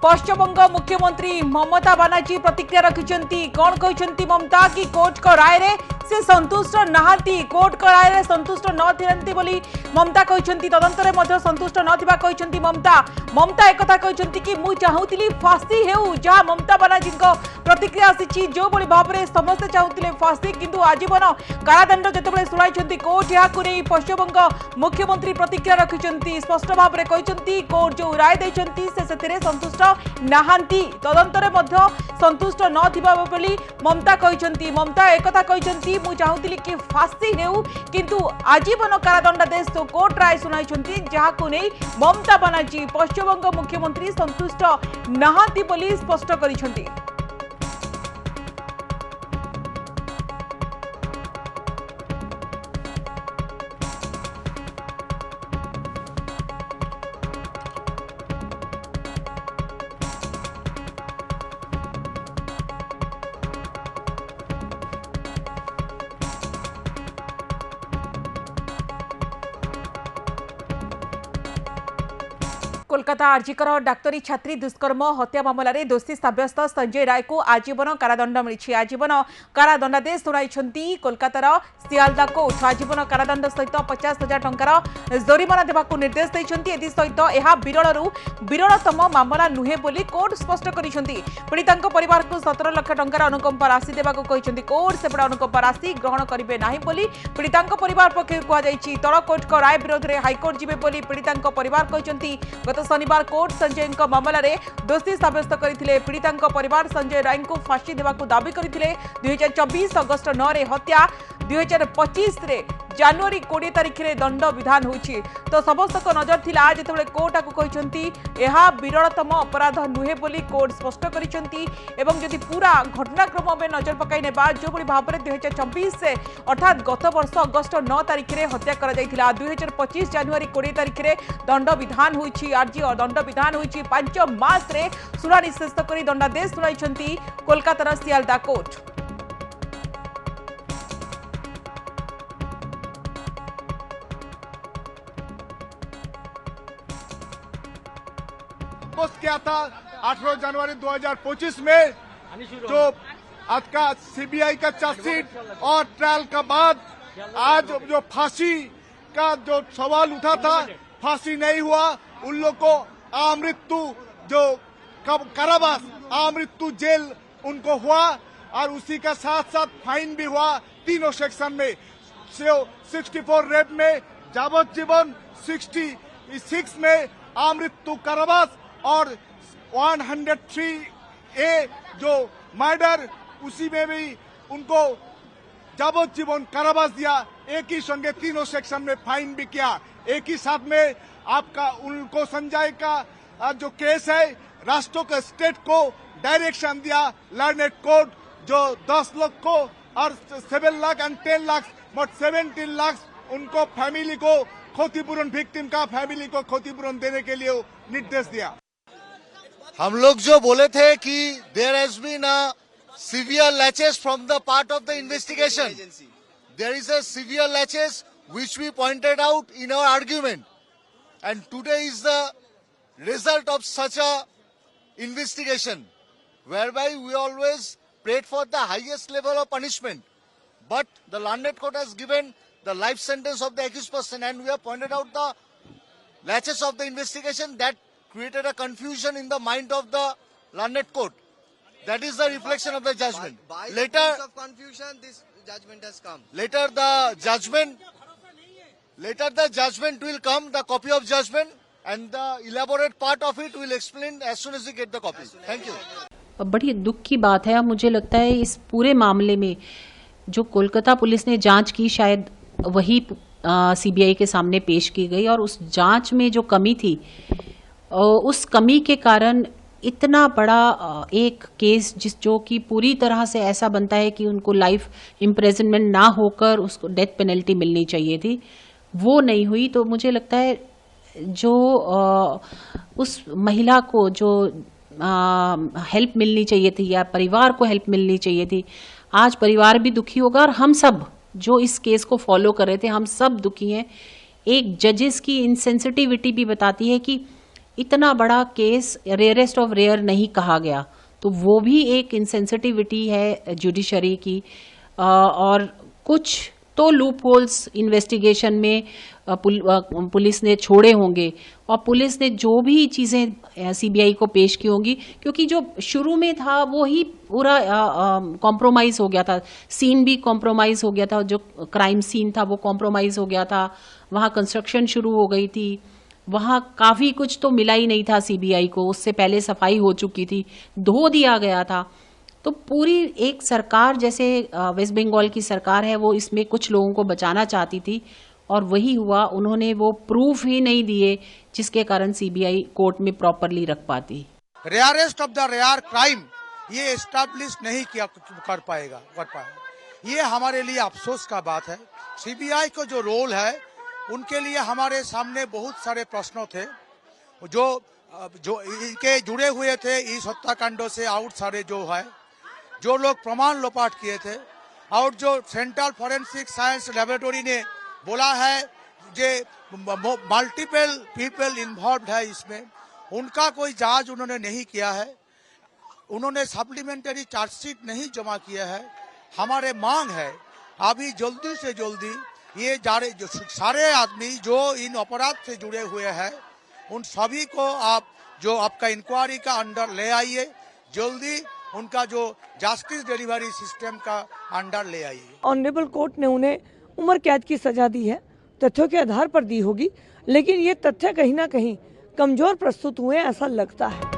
पश्चिमबंग मुख्यमंत्री ममता बनर्जी प्रतिक्रिया रखिंट कौन कहते ममता कि कोर्ट को राय रे से संतुष्ट नहांती कोर्ट को राय रे संतुष्ट नथि बोली ममता कहते तदंतर मध्य संतुष्ट नथिबा कहते ममता एक कहते कि मु चाहूली फांसी हेउ जहाँ ममता बनर्जी प्रतिक्रिया आसी जो बड़ी भाव में समस्ते चाहूले फांसी किंतु आजीवन कारादंड जिते शुणाई कोर्ट यहाँ पश्चिमबंग मुख्यमंत्री प्रतिक्रिया रखिंट स्पष्ट भाव में कहते कोर्ट जो राय देते से संतुष्ट नहांती तदंतर मध्य संतुष्ट नथिबा बोली ममता कहते ममता एक कहते मु चाहूली कि फांसी हेउ किंतु आजीवन कारादंडादेश तो कोर्ट राय शुणाई जहां नहीं ममता बनर्जी पश्चिमबंग मुख्यमंत्री संतुष्ट नहांती बोली स्पष्ट करिसेंती। कोलकाता आरजीकर डाक्तरी छात्री दुष्कर्म हत्या मामला रे दोषी सब्यस्त संजय राय को आजीवन कारादंड मिली आजीवन कारादंडादेश शुणाई कोलकातार सियालदा कोर्ट आजीवन कारादंड सहित 50,000 टंकार जरिमाना देवाक निर्देश देते एसहित यह विरलतम मामला नुहे बोली कोर्ट स्पष्ट करिसेंती पीड़िता परिवार को 17 लाख टंकार अनुकंपा राशि देवाक कहते कोर्ट सेपटे अनुकंपा राशि ग्रहण करेंगे नहीं बोली पीड़िता परिवार पक्ष कहुई तल कोर्ट को राय विरोध में हाइकोर्ट जीवे बोली पीड़िता परिवार कहते गत शनिवार कोर्ट संजय मामला रे दोषी सब्यस्त करथिले पीड़िता परिवार संजय राय को फांसी देवाक दाबी करथिले 2024 अगस्त 9 रे हत्या 2025 रे जनवरी 20 तारिख रे दंड विधान होछि तो समस्त नजर थिला जेतेबेले कोर्ट आकु कहिसंती एहा विरलतम अपराध नुहे बोली कोर्ट स्पष्ट करिसंती एवं जदि पूरा घटनाक्रम में नजर पकाई नेबा जो बड़ी भाव में 2024 से अर्थात गत वर्ष अगस्त 9 तारिख रे हत्या करा जायथिला 2025 जनवरी 20 तारिख रे दंड विधान होछि आरजी दंड विधान होछि 5 मास रे सुनानी शेष करी दंडादेश सुनाइछंती कोलकातार सियालदा कोर्ट। किया था 18 जनवरी 2025 में जो आज का सीबीआई का चार्जशीट और ट्रायल का बाद आज जो फांसी का जो सवाल उठा था फांसी नहीं हुआ उन लोग को आमृत्यु जो कारावास आमृत्यु जेल उनको हुआ और उसी का साथ साथ फाइन भी हुआ तीनों सेक्शन में 64 रेप में यावज्जीवन 66 में आमृत्यु कारावास और 103A जो मर्डर उसी में भी उनको यावज्जीवन कारावास दिया एक ही संगे तीनों सेक्शन में फाइन भी किया एक ही साथ में आपका उनको संजय का जो केस है राष्ट्रों के स्टेट को डायरेक्शन दिया लर्नेड कोर्ट जो 10 लाख को और 7 लाख एंड 10 लाख मोट 17 लाख उनको फैमिली को क्षतिपूरण विक्टिम का फैमिली को क्षतिपूरण देने के लिए निर्देश दिया। हम लोग जो बोले थे कि there has been a severe laches from the part of the investigation there is a severe laches which we pointed out in our argument and today is the result of such a investigation whereby we always prayed for the highest level of punishment but the learned court has given the life sentence of the accused person and we have pointed out the latches of the investigation that created a confusion in the mind of the learned court. That is the reflection of the judgment. By later of confusion this judgment has come. Later the judgment will come, the copy of judgment and the elaborate part of it will explain as soon as we get the copy. Thank you. बड़ी दुख की बात है। मुझे लगता है इस पूरे मामले में जो कोलकाता पुलिस ने जांच की शायद वही सीबीआई के सामने पेश की गई और उस जांच में जो कमी थी उस कमी के कारण इतना बड़ा एक केस जो कि पूरी तरह से ऐसा बनता है कि उनको लाइफ इम्प्रिजनमेंट ना होकर उसको डेथ पेनल्टी मिलनी चाहिए थी वो नहीं हुई। तो मुझे लगता है जो उस महिला को जो हेल्प मिलनी चाहिए थी या परिवार को हेल्प मिलनी चाहिए थी आज परिवार भी दुखी होगा और हम सब जो इस केस को फॉलो कर रहे थे हम सब दुखी हैं। एक जजेस की इनसेंसिटिविटी भी बताती है कि इतना बड़ा केस रेयरेस्ट ऑफ रेयर नहीं कहा गया, तो वो भी एक इनसेंसिटिविटी है जुडिशरी की। और कुछ तो लूप होल्स इन्वेस्टिगेशन में पुलिस ने छोड़े होंगे, और पुलिस ने जो भी चीज़ें सीबीआई को पेश की होंगी, क्योंकि जो शुरू में था वो ही पूरा कॉम्प्रोमाइज़ हो गया था, सीन भी कॉम्प्रोमाइज़ हो गया था, जो क्राइम सीन था वो कॉम्प्रोमाइज़ हो गया था, वहाँ कंस्ट्रक्शन शुरू हो गई थी, वहाँ काफ़ी कुछ तो मिला ही नहीं था सीबीआई को, उससे पहले सफाई हो चुकी थी, धो दिया गया था। तो पूरी एक सरकार जैसे वेस्ट बंगाल की सरकार है, वो इसमें कुछ लोगों को बचाना चाहती थी, और वही हुआ, उन्होंने वो प्रूफ ही नहीं दिए जिसके कारण सीबीआई कोर्ट में प्रॉपरली रख पाती। Rarest of the rare crime ये एस्टैब्लिश नहीं किया कर पाया। ये हमारे लिए अफसोस का बात है। सीबीआई का जो रोल है, उनके लिए हमारे सामने बहुत सारे प्रश्न थे जो इनके जुड़े हुए थे इस हत्याकांडों से, आउट सारे जो है, जो लोग प्रमाण लोपाट किए थे, और जो सेंट्रल फॉरेंसिक साइंस लेबोरेटरी ने बोला है जे मल्टीपल पीपल इन्वॉल्व है इसमें, उनका कोई जांच उन्होंने नहीं किया है, उन्होंने सप्लीमेंटरी चार्जशीट नहीं जमा किया है। हमारे मांग है अभी जल्दी से जल्दी ये जो सारे आदमी जो इन अपराध से जुड़े हुए हैं, उन सभी को आप जो आपका इंक्वायरी का अंडर ले आइए, जल्दी उनका जो जस्टिस डिलीवरी सिस्टम का अंडर ले आइए। ऑनरेबल कोर्ट ने उन्हें उम्र कैद की सजा दी है, तथ्यों के आधार पर दी होगी, लेकिन ये तथ्य कहीं ना कहीं कमजोर प्रस्तुत हुए ऐसा लगता है।